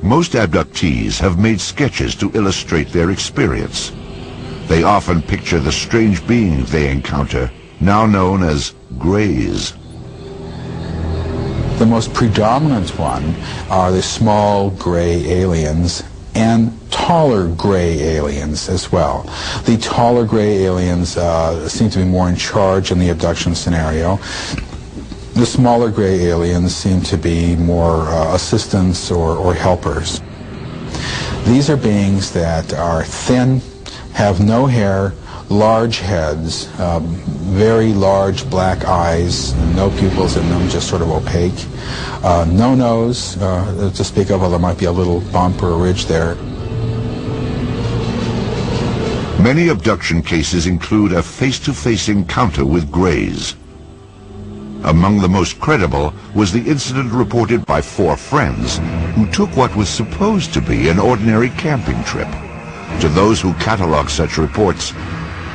Most abductees have made sketches to illustrate their experience. They often picture the strange beings they encounter, now known as greys. The most predominant one are the small gray aliens and taller gray aliens as well. The taller gray aliens seem to be more in charge in the abduction scenario. The smaller gray aliens seem to be more assistants or helpers. These are beings that are thin, have no hair, large heads, very large black eyes, no pupils in them, just sort of opaque. No nose to speak of, although there might be a little bump or a ridge there. Many abduction cases include a face-to-face encounter with greys. Among the most credible was the incident reported by 4 friends who took what was supposed to be an ordinary camping trip. To those who catalog such reports,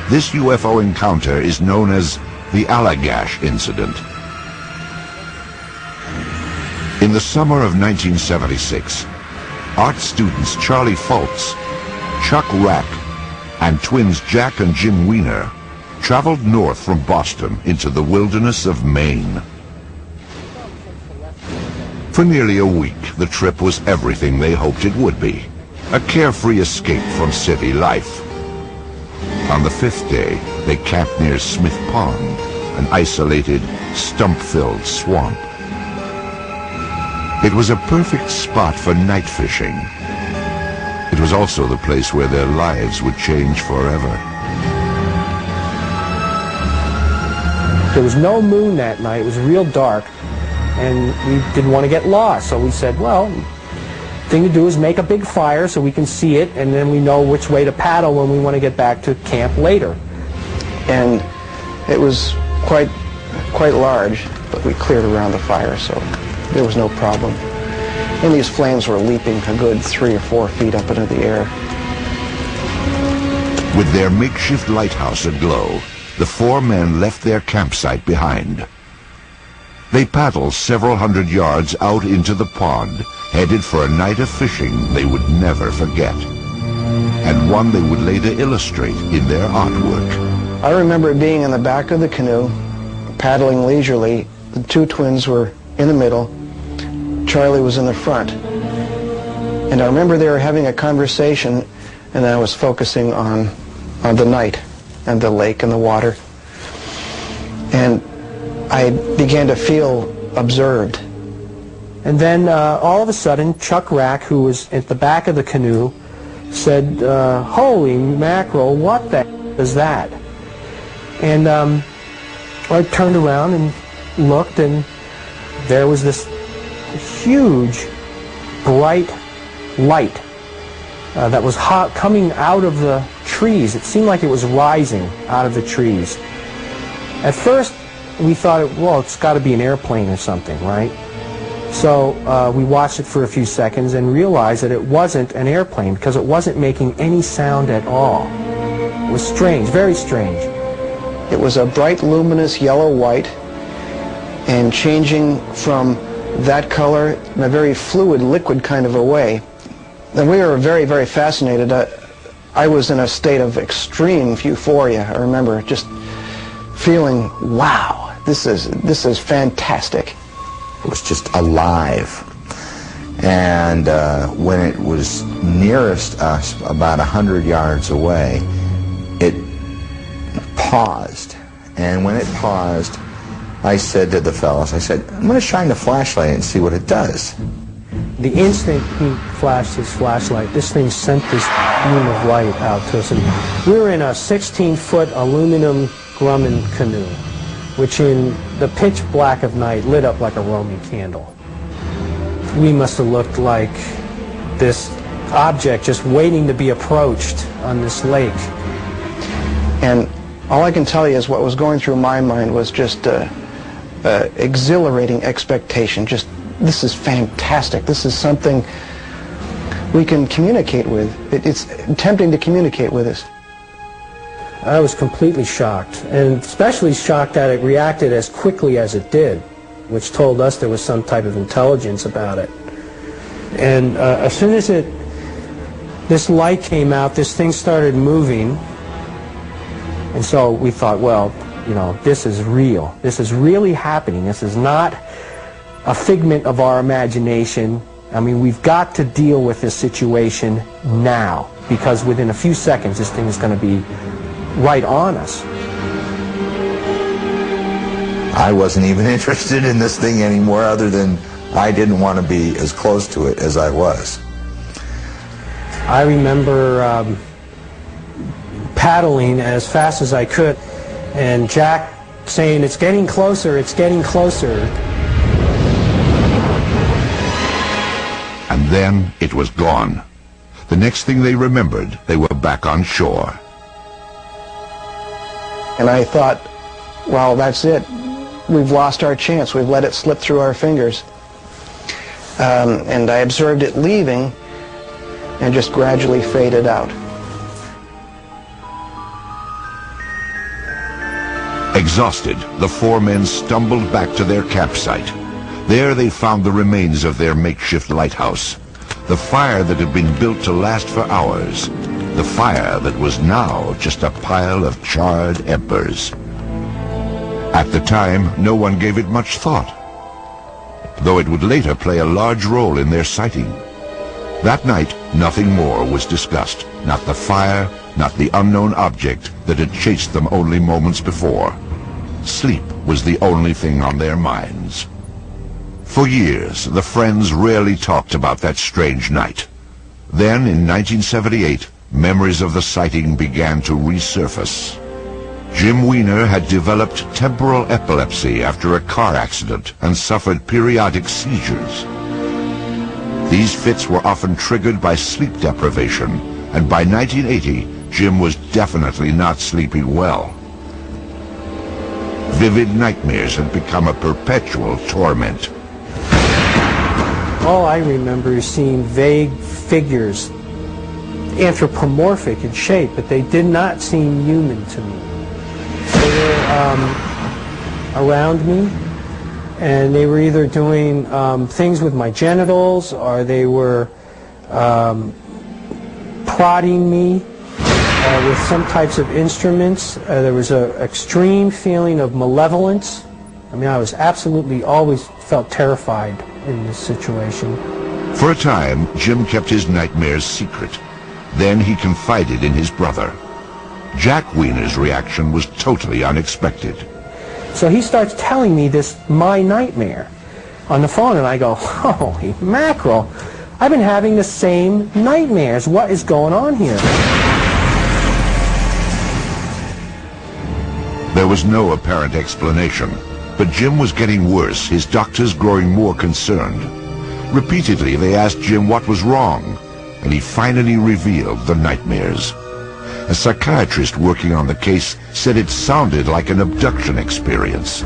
this UFO encounter is known as the Allagash incident. In the summer of 1976, art students Charlie Foltz, Chuck Rack, and twins Jack and Jim Weiner traveled north from Boston into the wilderness of Maine. For nearly a week, the trip was everything they hoped it would be, a carefree escape from city life. On the 5th day, they camped near Smith Pond, an isolated, stump-filled swamp. It was a perfect spot for night fishing. It was also the place where their lives would change forever. There was no moon that night. It was real dark, and we didn't want to get lost. So we said, well, the thing to do is make a big fire so we can see it, and then we know which way to paddle when we want to get back to camp later. And it was quite large, but we cleared around the fire, so there was no problem. And these flames were leaping a good 3 or 4 feet up into the air. With their makeshift lighthouse aglow, the 4 men left their campsite behind. They paddled several hundred yards out into the pond, headed for a night of fishing they would never forget, and one they would later illustrate in their artwork. I remember being in the back of the canoe, paddling leisurely. The 2 twins were in the middle. Charlie was in the front. And I remember they were having a conversation, and I was focusing on the night and the lake and the water. And I began to feel observed. And then all of a sudden, Chuck Rack, who was at the back of the canoe, said, holy mackerel, what the is that? And I turned around and looked, and there was this huge, bright light that was coming out of the trees. It seemed like it was rising out of the trees. At first, we thought, well, it's got to be an airplane or something, right? So we watched it for a few seconds and realized that it wasn't an airplane because it wasn't making any sound at all. It was strange, very strange. It was a bright, luminous yellow-white, and changing from that color in a very fluid, liquid kind of a way. And we were very, very fascinated. I was in a state of extreme euphoria. I remember just feeling, wow, this is fantastic. It was just alive. And when it was nearest us, about 100 yards away, it paused. And when it paused, I said to the fellows, I said, I'm going to shine the flashlight and see what it does. The instant he flashed his flashlight, this thing sent this beam of light out to us. And we were in a 16-foot aluminum Grumman canoe, which in the pitch black of night lit up like a Roman candle. We must have looked like this object just waiting to be approached on this lake. And all I can tell you is what was going through my mind was just exhilarating expectation. Just, this is fantastic. This is something we can communicate with. It's tempting to communicate with us. I was completely shocked, and especially shocked that it reacted as quickly as it did, which told us there was some type of intelligence about it. And as soon as this light came out, this thing started moving. And so we thought, well, you know, this is real. This is really happening. This is not a figment of our imagination. I mean, we've got to deal with this situation now, because within a few seconds this thing is going to be right on us. I wasn't even interested in this thing anymore, other than I didn't want to be as close to it as I was. I remember paddling as fast as I could, and Jack saying, "It's getting closer, it's getting closer." And then it was gone. The next thing they remembered, they were back on shore. And I thought, well, that's it. We've lost our chance. We've let it slip through our fingers. And I observed it leaving and just gradually faded out. Exhausted, the four men stumbled back to their campsite. There they found the remains of their makeshift lighthouse, the fire that had been built to last for hours, the fire that was now just a pile of charred embers. At the time, no one gave it much thought, though it would later play a large role in their sighting. That night, nothing more was discussed, not the fire, not the unknown object that had chased them only moments before. Sleep was the only thing on their minds. For years, the friends rarely talked about that strange night. Then, in 1978, memories of the sighting began to resurface. Jim Weiner had developed temporal epilepsy after a car accident and suffered periodic seizures. These fits were often triggered by sleep deprivation, and by 1980, Jim was definitely not sleeping well. Vivid nightmares had become a perpetual torment. All I remember is seeing vague figures, anthropomorphic in shape, but they did not seem human to me. They were around me, and they were either doing things with my genitals, or they were prodding me with some types of instruments. There was an extreme feeling of malevolence. I mean, I was absolutely always felt terrified in this situation. For a time, Jim kept his nightmares secret. Then he confided in his brother. Jack Weiner's reaction was totally unexpected. So he starts telling me this, my nightmare, on the phone, and I go, holy mackerel, I've been having the same nightmares. What is going on here? There was no apparent explanation, but Jim was getting worse, his doctors growing more concerned. Repeatedly, they asked Jim what was wrong, and he finally revealed the nightmares. A psychiatrist working on the case said it sounded like an abduction experience.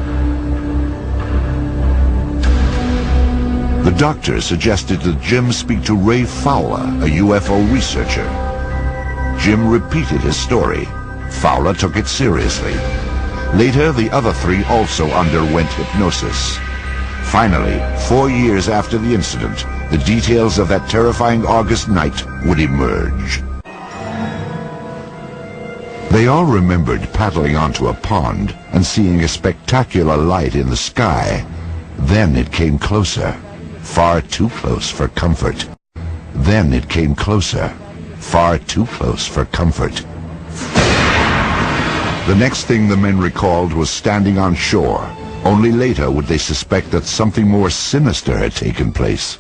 The doctor suggested that Jim speak to Ray Fowler, a UFO researcher. Jim repeated his story. Fowler took it seriously. Later, the other three also underwent hypnosis. Finally, 4 years after the incident, the details of that terrifying August night would emerge. They all remembered paddling onto a pond and seeing a spectacular light in the sky. Then it came closer, far too close for comfort. Then it came closer, far too close for comfort. The next thing the men recalled was standing on shore. Only later would they suspect that something more sinister had taken place.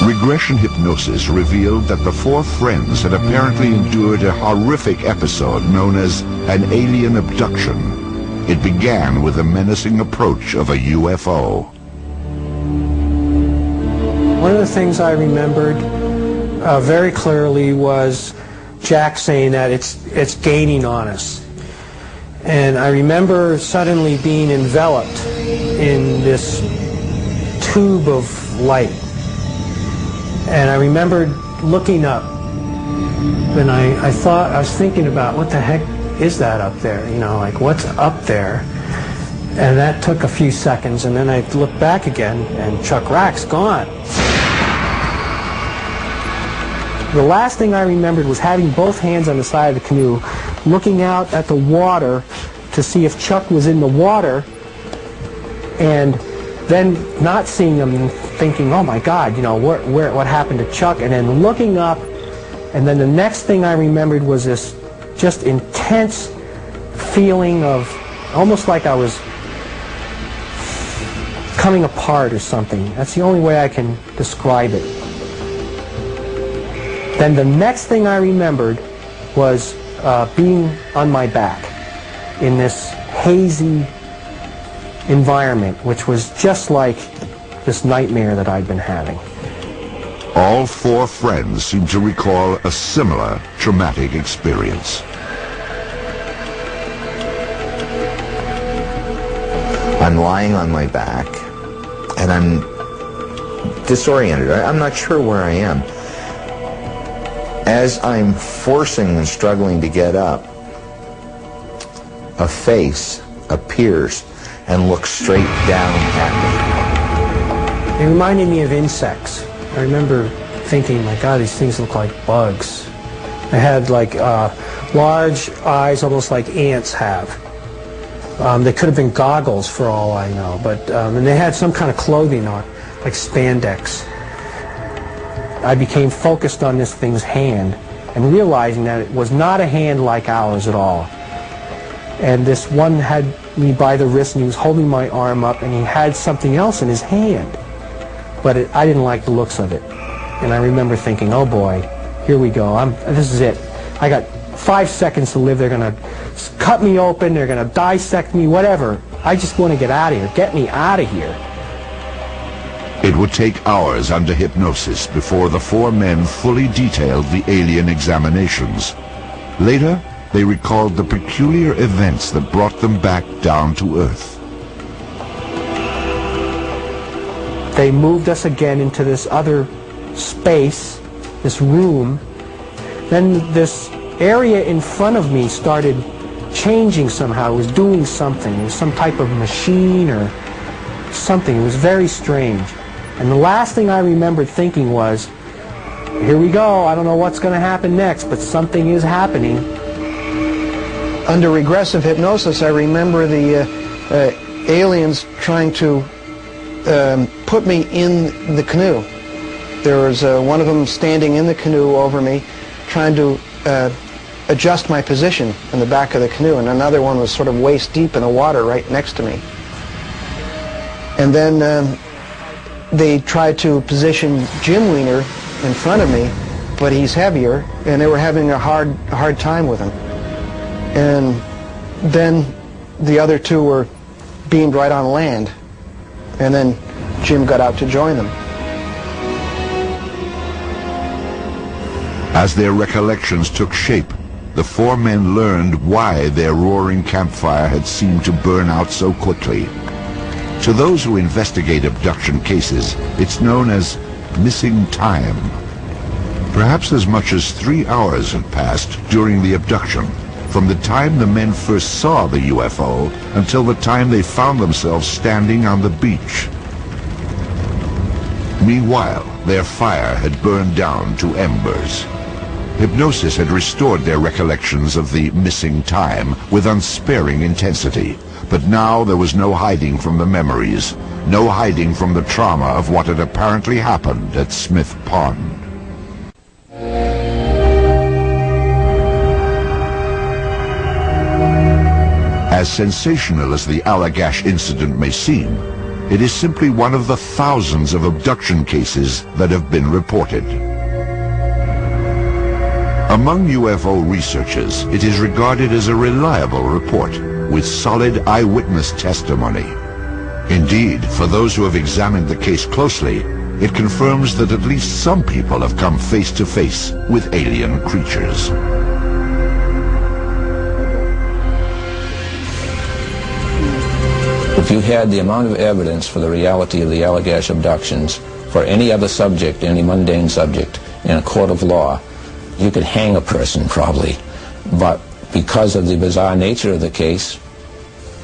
Regression hypnosis revealed that the four friends had apparently endured a horrific episode known as an alien abduction. It began with the menacing approach of a UFO. One of the things I remembered very clearly was Jack saying that it's gaining on us. And I remember suddenly being enveloped in this tube of light. And I remember looking up, and I was thinking about, what the heck is that up there? You know, like, what's up there? And that took a few seconds, and then I looked back again, and Chuck Rack's gone. The last thing I remembered was having both hands on the side of the canoe, looking out at the water to see if Chuck was in the water, and then not seeing him and thinking, oh my God, you know, what happened to Chuck? And then looking up, and then the next thing I remembered was this just intense feeling of almost like I was coming apart or something. That's the only way I can describe it. Then the next thing I remembered was being on my back in this hazy environment, which was just like this nightmare that I'd been having. All four friends seem to recall a similar traumatic experience. I'm lying on my back, and I'm disoriented. I'm not sure where I am. As I'm forcing and struggling to get up, a face appears and looks straight down at me. It reminded me of insects. I remember thinking, my God, these things look like bugs. They had like large eyes, almost like ants have. They could have been goggles for all I know, but and they had some kind of clothing on, like spandex. I became focused on this thing's hand and realizing that it was not a hand like ours at all. And this one had me by the wrist and he was holding my arm up and he had something else in his hand. But I didn't like the looks of it. And I remember thinking, oh boy, here we go. This is it. I got 5 seconds to live. They're going to cut me open. They're going to dissect me, whatever. I just want to get out of here. Get me out of here. It would take hours under hypnosis before the four men fully detailed the alien examinations. Later, they recalled the peculiar events that brought them back down to Earth. They moved us again into this other space, this room. Then this area in front of me started changing somehow. It was doing something. It was some type of machine or something. It was very strange. And the last thing I remembered thinking was, here we go, I don't know what's going to happen next, but something is happening. Under regressive hypnosis, I remember the aliens trying to put me in the canoe. There was one of them standing in the canoe over me, trying to adjust my position in the back of the canoe, and another one was sort of waist deep in the water right next to me. And then they tried to position Jim Weiner in front of me, but he's heavier, and they were having a hard time with him. And then the other two were beamed right on land, and then Jim got out to join them. As their recollections took shape, the four men learned why their roaring campfire had seemed to burn out so quickly. To those who investigate abduction cases, it's known as missing time. Perhaps as much as 3 hours had passed during the abduction, from the time the men first saw the UFO until the time they found themselves standing on the beach. Meanwhile, their fire had burned down to embers. Hypnosis had restored their recollections of the missing time with unsparing intensity. But now there was no hiding from the memories, no hiding from the trauma of what had apparently happened at Smith Pond. As sensational as the Allagash incident may seem, it is simply one of the thousands of abduction cases that have been reported. Among UFO researchers, it is regarded as a reliable report, with solid eyewitness testimony. Indeed, for those who have examined the case closely, it confirms that at least some people have come face to face with alien creatures. If you had the amount of evidence for the reality of the Allagash abductions for any other subject, any mundane subject, in a court of law, you could hang a person probably. But because of the bizarre nature of the case,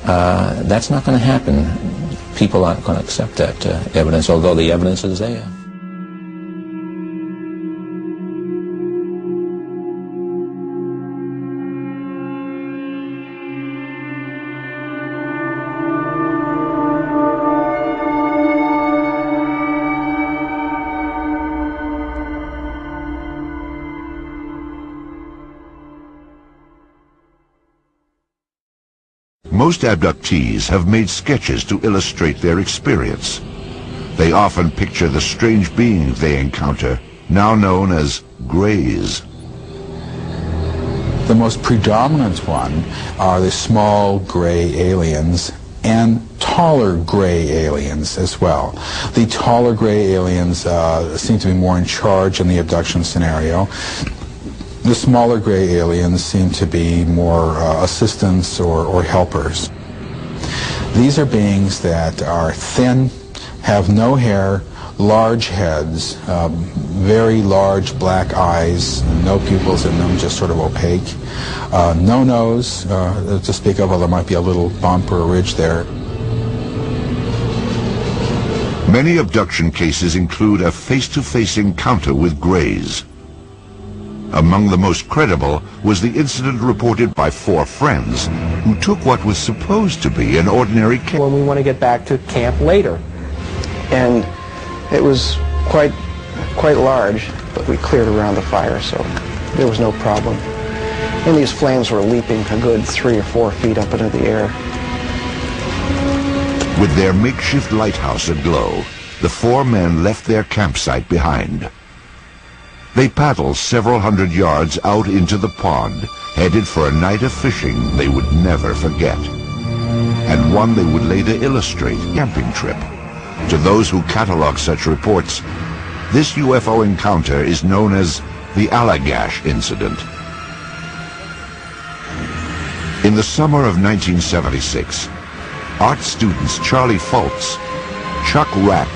That's not going to happen. People aren't going to accept that evidence, although the evidence is there. Most abductees have made sketches to illustrate their experience. They often picture the strange beings they encounter, now known as greys. The most predominant one are the small gray aliens and taller gray aliens as well. The taller gray aliens seem to be more in charge in the abduction scenario. The smaller gray aliens seem to be more assistants or helpers. These are beings that are thin, have no hair, large heads, very large black eyes, no pupils in them, just sort of opaque. No nose to speak of, although there might be a little bump or a ridge there. Many abduction cases include a face-to-face encounter with greys. Among the most credible was the incident reported by 4 friends who took what was supposed to be an ordinary camp. When we want to get back to camp later. And it was quite large, but we cleared around the fire, so there was no problem. And these flames were leaping a good 3 or 4 feet up into the air. With their makeshift lighthouse aglow, the 4 men left their campsite behind. They paddled several hundred yards out into the pond, headed for a night of fishing they would never forget, and one they would later illustrate a camping trip. To those who catalog such reports, this UFO encounter is known as the Allagash incident. In the summer of 1976, art students Charlie Foltz, Chuck Rack,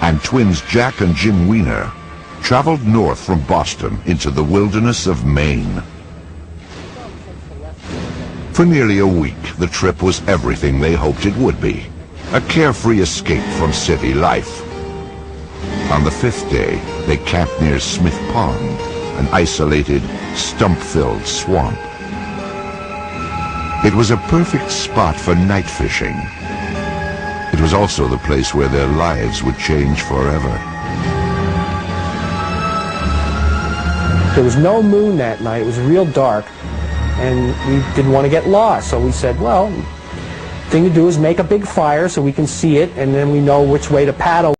and twins Jack and Jim Weiner traveled north from Boston into the wilderness of Maine. For nearly a week, the trip was everything they hoped it would be, a carefree escape from city life. On the 5th day, they camped near Smith Pond, an isolated, stump-filled swamp. It was a perfect spot for night fishing. It was also the place where their lives would change forever. There was no moon that night. It was real dark, and we didn't want to get lost. So we said, well, the thing to do is make a big fire so we can see it, and then we know which way to paddle.